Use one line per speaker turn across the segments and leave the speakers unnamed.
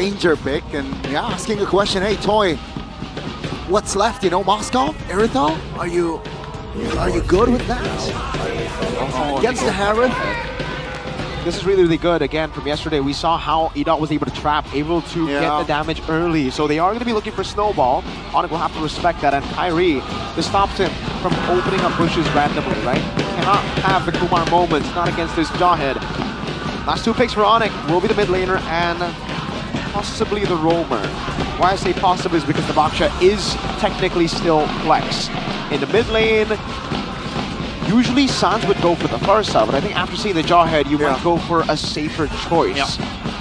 Ranger pick and yeah, asking a question. Hey, Toy, what's left? You know, Moscow, Erythal, are you good with that? Against the Harith.
This is really, really good. Again, from yesterday, we saw how Edot was able to trap, able to get the damage early. So they are going to be looking for Snowball. ONIC will have to respect that. And Kyrie, this stops him from opening up bushes randomly, right? He cannot have the Kumar moments, not against this Jawhead. Last 2 picks for ONIC will be the mid laner and possibly the roamer. Why I say possibly is because the Baksha is technically still flex. In the mid lane, usually Sans would go for the Farsa, but I think after seeing the Jawhead, you might go for a safer choice.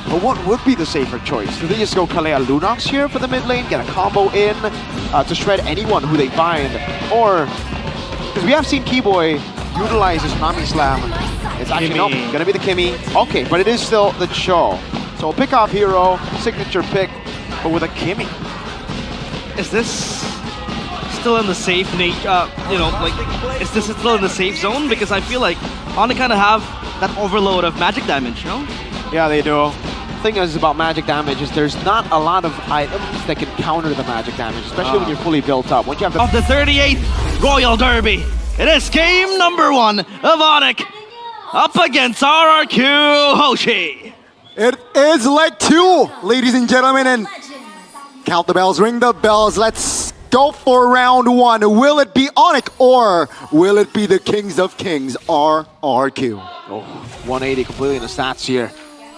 But what would be the safer choice? Do they just go Kalea Lunox here for the mid lane, get a combo in to shred anyone who they find? Or, because we have seen Keyboy utilize his Nami Slam. It's actually not gonna be the Kimmy. Okay, but it is still the Cho. So pick off hero, signature pick, but with a Kimmy.
Is this still in the safe is this still in the safe zone? Because I feel like ONIC kind of have that overload of magic damage, no?
Yeah, they do. The thing is about magic damage is there's not a lot of items that can counter the magic damage, especially when you're fully built up. Once you have
of the 38th Royal Derby, it is game number 1 of ONIC up against RRQ Hoshi.
It is leg 2, ladies and gentlemen, and count the bells, ring the bells. Let's go for round 1. Will it be ONIC or will it be the Kings of Kings, RRQ?
Oh, 180 completely in the stats here.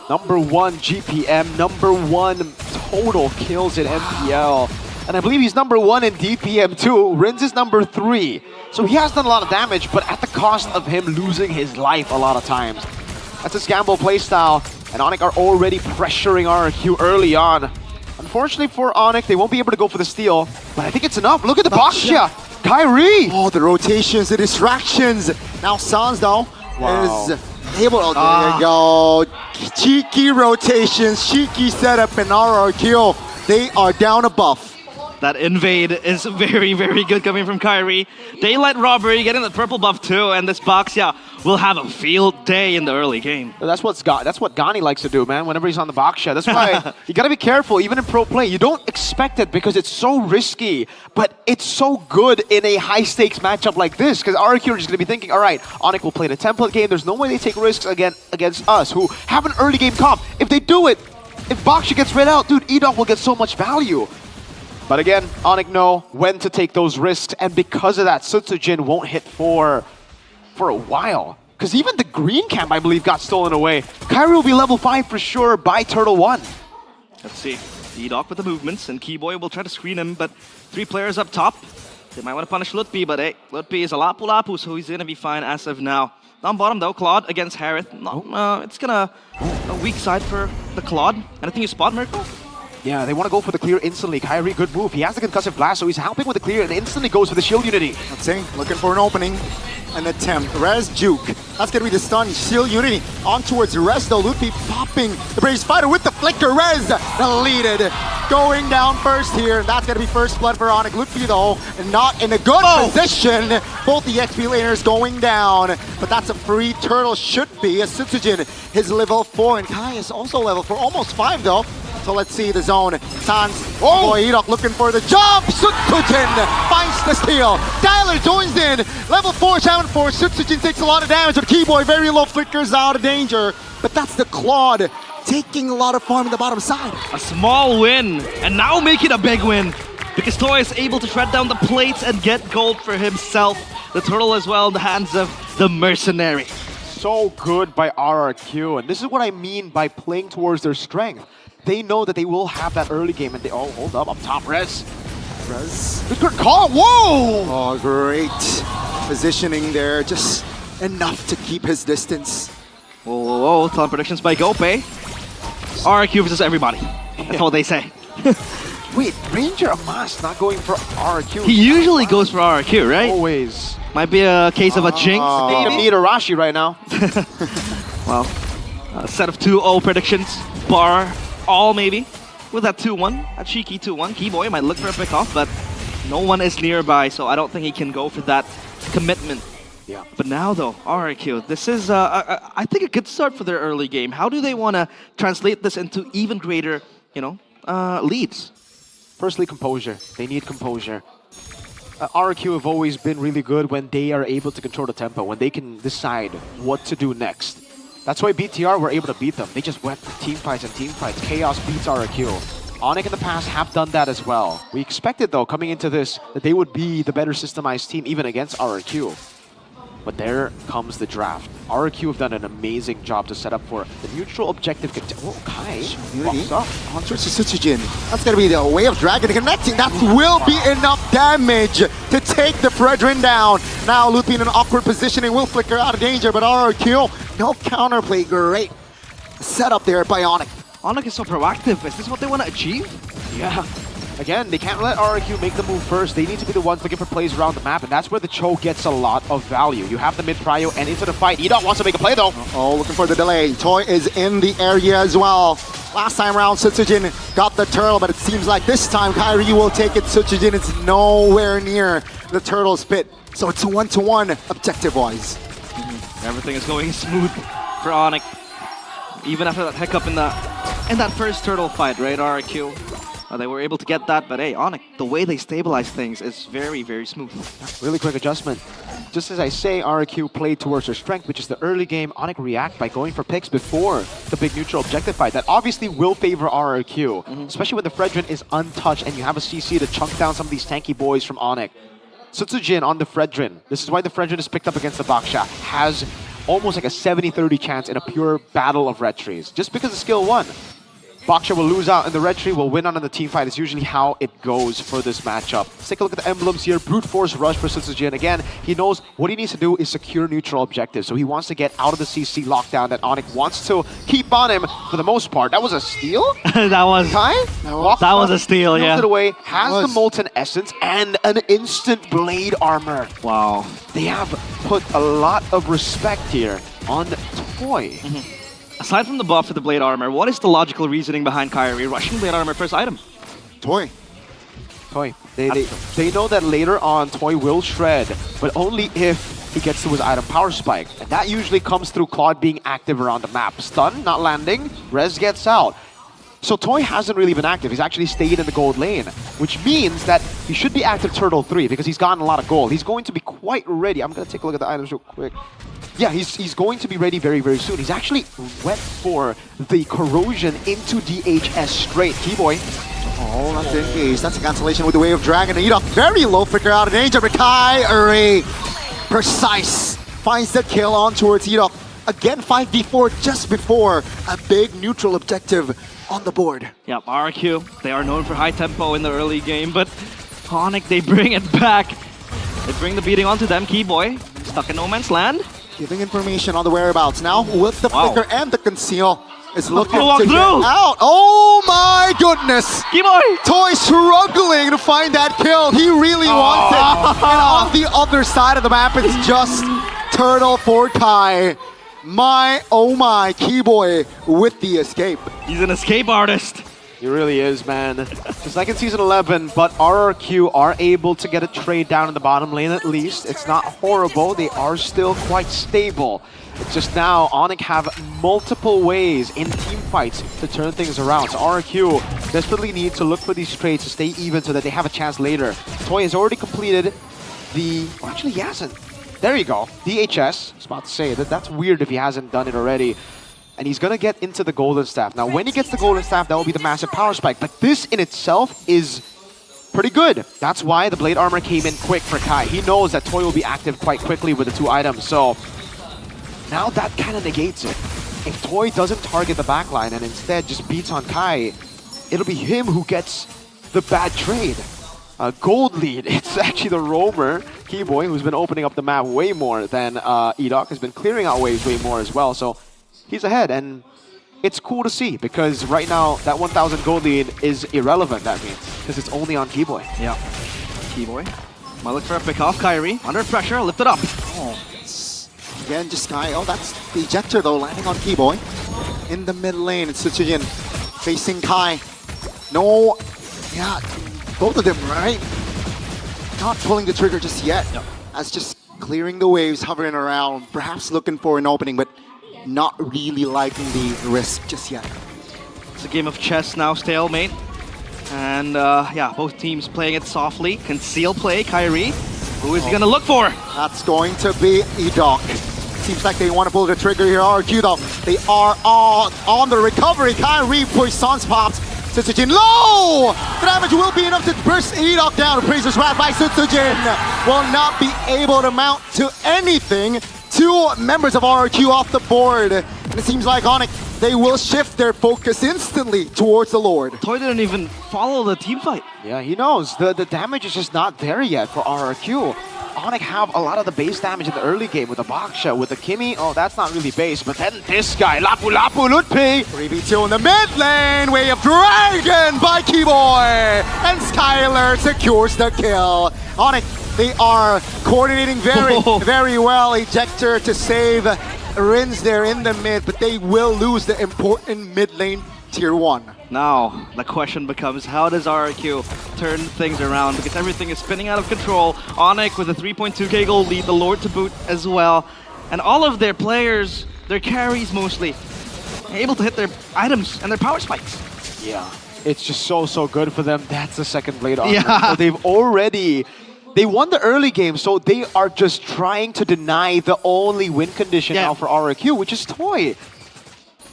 Number 1 GPM, number 1 total kills in MPL. And I believe he's number 1 in DPM too. Rins is number 3. So he has done a lot of damage, but at the cost of him losing his life a lot of times. That's his gamble playstyle, and ONIC are already pressuring RRQ early on. Unfortunately for ONIC, they won't be able to go for the steal, but I think it's enough. Look at the Baksha! Kyrie!
Oh, the rotations, the distractions. Now Sans, though, is able to... There you go. Cheeky rotations, cheeky setup in RRQ. They are down a buff.
That invade is very, very good coming from Kyrie. Daylight Robbery getting the purple buff too, and this Baksha will have a field day in the early game.
That's what Gani likes to do, man, whenever he's on the Baksha. That's why you gotta be careful, even in pro play. You don't expect it because it's so risky, but it's so good in a high-stakes matchup like this, because RRQ are just gonna be thinking, all right, ONIC will play the template game. There's no way they take risks against us, who have an early game comp. If they do it, if Baksha gets red out, dude, Edot will get so much value. But again, ONIC know when to take those risks, and because of that, Sutsujin won't hit for a while. Because even the green camp, I believe, got stolen away. Kyrie will be level 5 for sure by Turtle 1.
Let's see. Edot with the movements, and Keyboy will try to screen him, but 3 players up top. They might want to punish Lutpi, but hey, Lutpi is a lapu-lapu, so he's going to be fine as of now. Down bottom though, Claude against Harith. It's gonna a weak side for the Claude. Anything you spot, Mirko?
Yeah, they want to go for the clear instantly. Kyrie, good move. He has the concussive blast, so he's helping with the clear and instantly goes for the shield unity.
Let's see, looking for an opening. An attempt. Rez Juke. That's going to be the stun. Shield unity on towards Rez though. Lutpi popping the Brave Spider with the flicker. Rez deleted. Going down first here. That's going to be first blood for ONIC. Lutpi though, not in a good position. Both the XP laners going down. But that's a free turtle, should be. As Sutsujin is level 4 and Kai is also level 4. Almost 5 though. So let's see the zone. Sans, Edot looking for the jump. Sutsujin finds the steal. Tyler joins in. Level 4, challenge 4. Sutsujin takes a lot of damage, but Keyboy very low, flickers out of danger. But that's the Claude taking a lot of farm in the bottom side.
A small win, and now make it a big win. Because Toy is able to shred down the plates and get gold for himself. The turtle as well in the hands of the mercenary.
So good by RRQ, and this is what I mean by playing towards their strength. They know that they will have that early game, and they hold up top. Rez. Good call. Whoa!
Oh, great positioning there. Just enough to keep his distance.
Whoa. Talent predictions by Gope. RRQ versus everybody. That's all they say.
Wait, Ranger Amas not going for RRQ?
He usually goes for RRQ, right?
Always.
Might be a case of a jinx.
Maybe need a Rashi right now.
Well, a set of 2-0 predictions. Bar all maybe. With that 2-1, a cheeky 2-1. Keyboy might look for a pick-off, but no one is nearby, so I don't think he can go for that commitment.
Yeah.
But now though, RRQ, this is, I think, a good start for their early game. How do they want to translate this into even greater leads.
Firstly, composure. They need composure. RRQ have always been really good when they are able to control the tempo, when they can decide what to do next. That's why BTR were able to beat them. They just went team fights and team fights. Chaos beats RRQ. ONIC in the past have done that as well. We expected, though, coming into this, that they would be the better systemized team, even against RRQ. But there comes the draft. RRQ have done an amazing job to set up for the neutral objective. Oh, Kai walks up.
Onto Sutsujin. That's going to be the way of Dragon connecting. That will be enough damage to take the Fredrin down. Now Loopy in an awkward positioning will flicker out of danger, but RRQ, no counterplay. Great setup there by ONIC.
ONIC is so proactive. Is this what they want to achieve?
Yeah. Again, they can't let RRQ make the move first. They need to be the ones looking for plays around the map, and that's where the Cho gets a lot of value. You have the mid-prio and into the fight. Edot wants to make a play, though.
Oh, looking for the delay. Toy is in the area as well. Last time around, Sutsujin got the turtle, but it seems like this time Kyrie will take it. Sutsujin is nowhere near the turtle's pit. So it's a 1-to-1 objective-wise.
Everything is going smooth for ONIC. Even after that hiccup in that first turtle fight, right, RRQ? They were able to get that, but hey, ONIC, the way they stabilize things is very, very smooth.
Really quick adjustment. Just as I say, RRQ played towards their strength, which is the early game. ONIC react by going for picks before the big neutral objective fight. That obviously will favor RRQ, especially when the Fredrin is untouched and you have a CC to chunk down some of these tanky boys from ONIC. Sutsujin on the Fredrin. This is why the Fredrin is picked up against the Baksha. Has almost like a 70-30 chance in a pure battle of red trees, just because of skill 1. Baksha will lose out in the red tree, will win on in the team fight. It's usually how it goes for this matchup. Let's take a look at the emblems here. Brute Force Rush for Sutsujin. Again, he knows what he needs to do is secure neutral objectives. So he wants to get out of the CC lockdown that ONIC wants to keep on him for the most part. That was a steal?
That was a steal, yeah.
It away, has the Molten Essence and an instant blade armor.
Wow.
They have put a lot of respect here on Toy.
Aside from the buff to the blade armor, what is the logical reasoning behind Kyrie rushing blade armor first item?
Toy.
They know that later on Toy will shred, but only if he gets to his item power spike. And that usually comes through Claude being active around the map. Stun, not landing, Rez gets out. So Toy hasn't really been active. He's actually stayed in the gold lane, which means that he should be active Turtle 3 because he's gotten a lot of gold. He's going to be quite ready. I'm going to take a look at the items real quick. Yeah, he's going to be ready very, very soon. He's actually went for the corrosion into DHS straight. Keyboy.
Oh, that's engaged. That's a cancellation with the Wave of Dragon. Edot very low, flicker out of danger, but Kyrie, precise, finds the kill on towards Edot. Again, 5v4 just before a big neutral objective on the board.
Yep, RRQ, they are known for high tempo in the early game, but ONIC, they bring it back. They bring the beating onto them. Keyboy, stuck in no man's land.
Giving information on the whereabouts. Now with the flicker and the conceal is looking
walk
to
through.
get out. Oh my goodness!
Keyboy!
Toy struggling to find that kill. He really wants it. And on the other side of the map, it's just Turtle for Kai. My, oh my, Keyboy with the escape.
He's an escape artist.
He really is, man. Just like in Season 11, but RRQ are able to get a trade down in the bottom lane at least. It's not horrible. They are still quite stable. It's just now ONIC have multiple ways in team fights to turn things around. So RRQ desperately need to look for these trades to stay even so that they have a chance later. Toy has already completed the... Oh, actually, he hasn't. There you go. DHS. I was about to say that that's weird if he hasn't done it already. And he's going to get into the Golden Staff. Now, when he gets the Golden Staff, that will be the massive power spike. But this in itself is pretty good. That's why the Blade Armor came in quick for Kai. He knows that Toy will be active quite quickly with the 2 items. So now that kind of negates it. If Toy doesn't target the backline and instead just beats on Kai, it'll be him who gets the bad trade. Gold lead. It's actually the roamer, Keyboy, who's been opening up the map way more than Edot, has been clearing out waves way more as well. So he's ahead, and it's cool to see because right now that 1,000 gold lead is irrelevant, that means, because it's only on Keyboy.
Yeah. Keyboy might look for a pick off. Kyrie, under pressure, lift it up.
Oh, yes. Again, just Sky. Oh, that's the ejector though, landing on Keyboy. In the mid lane, it's Sutsujin facing Kai. No, yeah, both of them, right? Not pulling the trigger just yet.
Yep.
As just clearing the waves, hovering around, perhaps looking for an opening, but not really liking the risk just yet.
a game of chess now, stalemate. And yeah, both teams playing it softly. Conceal play, Kyrie. Who is he gonna look for?
That's going to be Edok. Seems like they want to pull the trigger here. RRQ though, they are on the recovery. Kyrie Poisson's popped. Sutsujin low! The damage will be enough to burst Edok down. Appraiser's wrath by Sutsujin will not be able to mount to anything. Two members of RRQ off the board. And it seems like ONIC, they will shift their focus instantly towards the Lord.
Toy didn't even follow the team fight.
Yeah, he knows. The damage is just not there yet for RRQ. ONIC have a lot of the base damage in the early game with the Baksha, with the Kimmy. Oh, that's not really base, but then this guy, Lapu Lapu Lutpi.
3v2 in the mid lane, Way of Dragon by Keyboy, and Skylar secures the kill. ONIC, they are coordinating very well. Ejector to save Rins there in the mid, but they will lose the important mid lane tier 1.
Now, the question becomes, how does RRQ turn things around? Because everything is spinning out of control. ONIC with a 3.2k gold lead, the Lord to boot as well. And all of their players, their carries mostly, able to hit their items and their power spikes.
Yeah, it's just so good for them. That's the second blade armor.
Yeah.
So they won the early game, so they are just trying to deny the only win condition now for RRQ, which is Toy.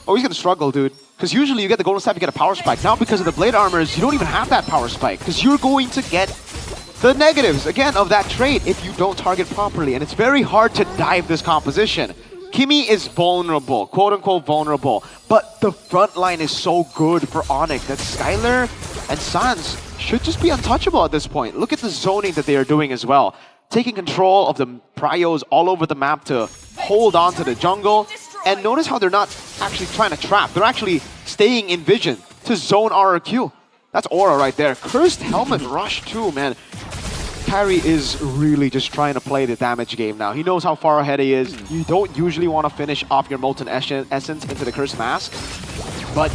Oh, he's gonna struggle, dude. Because usually you get the golden staff, you get a power spike. Now because of the blade armors, you don't even have that power spike. Because you're going to get the negatives, again, of that trait if you don't target properly. And it's very hard to dive this composition. Kimmy is vulnerable, quote-unquote vulnerable. But the front line is so good for ONIC that Skylar and Sans should just be untouchable at this point. Look at the zoning that they are doing as well. Taking control of the pryos all over the map to hold on to the jungle. And notice how they're not actually trying to trap. They're actually staying in vision to zone RRQ. That's aura right there. Cursed Helmet Rush too, man. Kyrie is really just trying to play the damage game now. He knows how far ahead he is. You don't usually want to finish off your Molten Essence into the Cursed Mask. But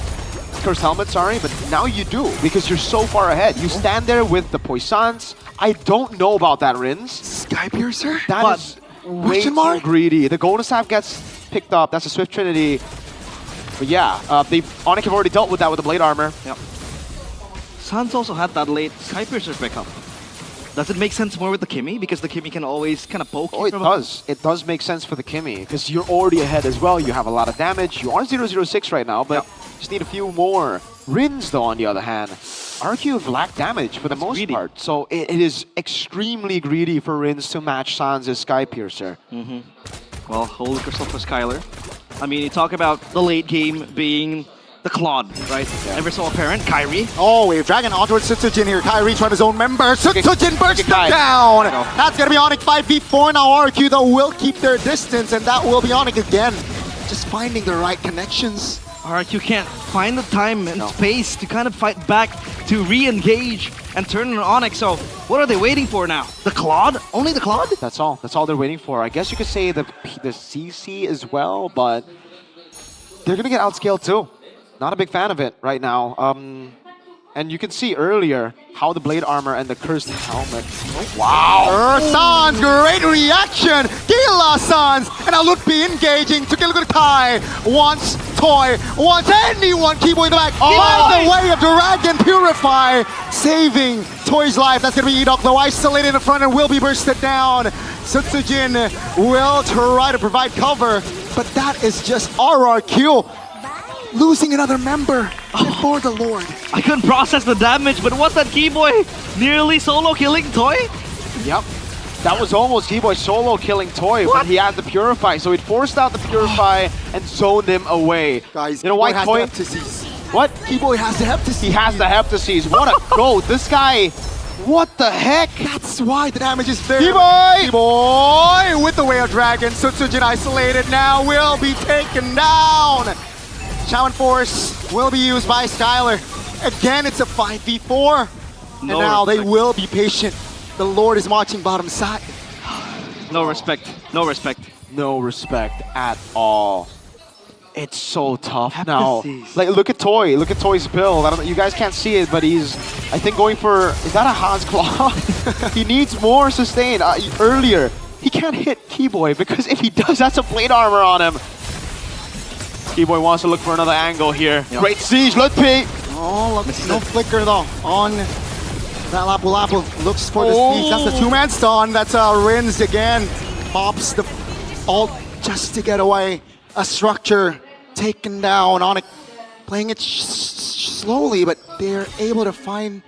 Cursed Helmet, sorry, but now you do because you're so far ahead. You stand there with the Poissons. I don't know about that, Rins.
Sky Piercer?
That is way too greedy. The Golden Staff gets picked up. That's a Swift Trinity. But yeah, ONIC have already dealt with that with the Blade Armor.
Yep. Sans also had that late Sky Piercer pickup. Does it make sense more with the Kimmy? Because the Kimmy can always kind of poke you.
Oh, it does. It does make sense for the Kimmy. Because you're already ahead as well. You have a lot of damage. You are 006 right now, but just need a few more. Rins, though, on the other hand, RRQ have lacked damage for the most part. So it is extremely greedy for Rins to match Sans' Sky Piercer.
Well, Holy Crystal for Skylar. I mean, you talk about the late game being the Claude, right? Ever so apparent. Kyrie.
Oh, Wave Dragon ontowards Sutsujin here. Kyrie trying his own member. Sutsujin bursts them down. That's going to be ONIC 5v4 now. RRQ, though, will keep their distance, and that will be ONIC again. Just finding the right connections.
RRQ can't find the time and space to kind of fight back, to re-engage and turn on ONIC. So what are they waiting for now? The Claude? Only the Claude?
That's all. That's all they're waiting for. I guess you could say the CC as well, but they're going to get outscaled too. Not a big fan of it right now. And you can see earlier how the Blade Armor and the Cursed Helmet.
Wow! Sans, great reaction! Gila Sans! And now Lutpi engaging to get a good Kai. Wants Toy, wants anyone. Keyboy in the back. By the way of Dragon Purify, saving Toy's life. That's going to be Edok, though, isolated in the front and will be bursted down. Sutsujin will try to provide cover, but that is just RRQ. Losing another member for the Lord.
I couldn't process the damage, but what's that Keyboy nearly solo killing Toy?
Yep. That was almost Keyboy solo killing Toy when he had the Purify. So he forced out the Purify and zoned him away.
Guys,
you know why Toy? What?
Keyboy has the Heptasis.
He has the Heptasis. What a goat. This guy. What the heck?
That's why the damage is there.
Keyboy!
Keyboy with the Way of Dragon. Sutsujin isolated now will be taken down. Shaman Force will be used by Skylar. Again, it's a 5v4. And now they will be patient. The Lord is marching bottom side.
No respect. No respect.
No respect at all. It's so tough now. Like, look at Toy. Look at Toy's build. I don't know, you guys can't see it, but he's, I think, going for, is that a Hans Claw? He needs more sustain. Earlier, he can't hit Keyboy because if he does, that's a Blade Armor on him. Keyboy wants to look for another angle here.
Yep.
Great siege, Lutpi.
Oh, look, no flicker though on that Lapu Lapu. Looks for the siege. That's the two-man stun. That's Rins again. Pops the ult just to get away. A structure taken down. ONIC playing it slowly, but they're able to find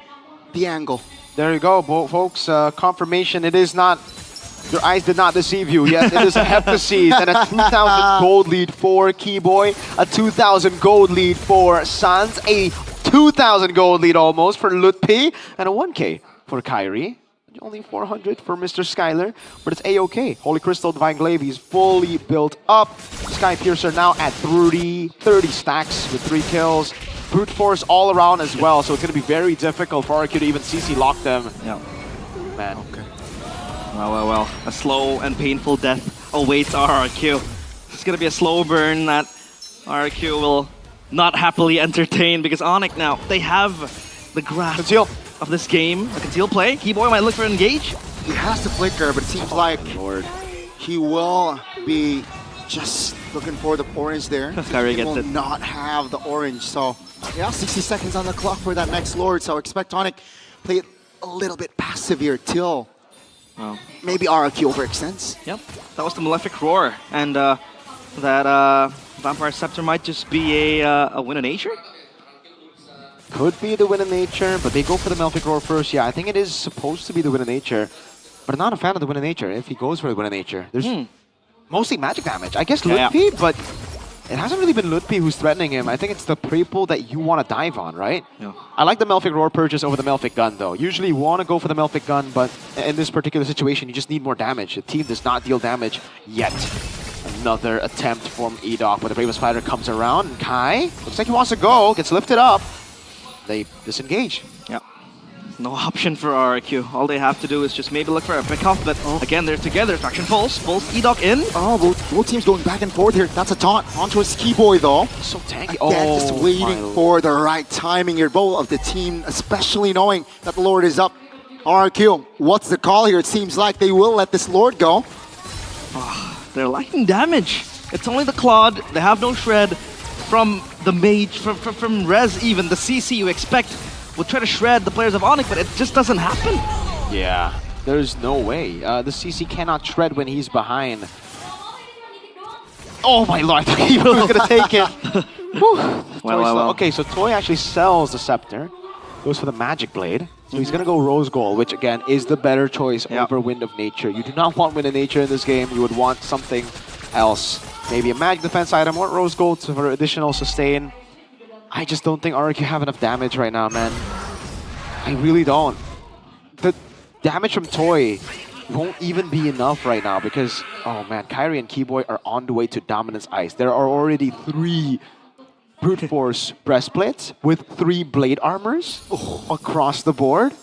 the angle.
There you go, folks. Confirmation. It is not. Your eyes did not deceive you. Yes, it is a Hepta Siege and a 2,000 gold lead for Keyboy, a 2,000 gold lead for Sans, a 2,000 gold lead almost for Lutpi, and a 1K for Kyrie. Only 400 for Mr. Skyler, but it's A-OK. Holy Crystal, Divine Glaive, he's fully built up. Sky Piercer now at 30 stacks with 3 kills. Brute Force all around as well, so it's going to be very difficult for RRQ to even CC lock them.
Yeah.
Man.
Okay.
Well. A slow and painful death awaits RRQ. It's going to be a slow burn that RRQ will not happily entertain because ONIC now, they have the grasp
Conceal.
of this game. A conceal play. Keyboy might look for engage.
He has to flicker, but it seems like
Lord.
he will be just looking for the orange there.
Kyrie
He
gets
will
it.
not have the orange, so yeah, 60 seconds on the clock for that next Lord, so expect ONIC play it a little bit passive here till maybe RRQ overextends.
Yep, that was the Malefic Roar, and that Vampire Scepter might just be a win of nature.
Could be the win of nature, but they go for the Malefic Roar first. Yeah, I think it is supposed to be the win of nature, but I'm not a fan of the win of nature. If he goes for the win of nature, there's mostly magic damage. I guess Lutpi, but it hasn't really been Lutpi who's threatening him. I think it's the pre-pull that you want to dive on, right?
Yeah.
I like the Malefic Roar purchase over the Malefic Gun, though. Usually you want to go for the Malefic Gun, but in this particular situation, you just need more damage. The team does not deal damage yet. Another attempt from Edoc, but the Bravest Fighter comes around, and Kai looks like he wants to go, gets lifted up. They disengage.
Yeah. No option for RRQ. All they have to do is just maybe look for a pickoff, but again, they're together. Traction pulls Edoc in.
Oh, both teams going back and forth here. That's a taunt onto his Keyboy though.
So tanky.
Again, just waiting for the right timing here. Both of the team, especially knowing that the Lord is up. RRQ, what's the call here? It seems like they will let this Lord go.
They're lacking damage. It's only the Claude. They have no shred from the Mage, from Rez even. The CC you expect would try to shred the players of ONIC, but it just doesn't happen.
Yeah, there's no way. The CC cannot shred when he's behind. Oh my lord, I thought he was going to take it.
Well.
Okay, so Toy actually sells the Scepter. Goes for the Magic Blade. So he's going to go Rose Gold, which again is the better choice over Wind of Nature. You do not want Wind of Nature in this game. You would want something else. Maybe a Magic Defense item or Rose Gold for additional sustain. I just don't think RRQ have enough damage right now, man. I really don't. The damage from Toy won't even be enough right now because, oh man, Kyrie and Keyboy are on the way to Dominance Ice. There are already 3 Brute Force breastplates with 3 blade armors across the board.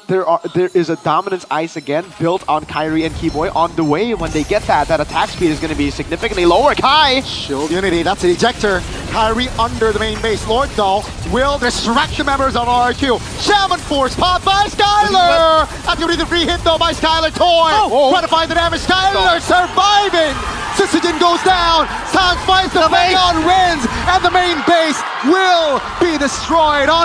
There is a Dominance Ice again built on Kyrie and Keyboy on the way. When they get that attack speed is going to be significantly lower. Kai!
Shield Unity, that's an ejector. Kyrie under the main base. Lord though will distract the members of RRQ. Shaman Force popped by Skyler! That's going to be the free hit though by Skyler. Toy trying to find the damage. Skyler surviving! Syzygy goes down. Sang finds the play on Rins, and the main base will be destroyed on it.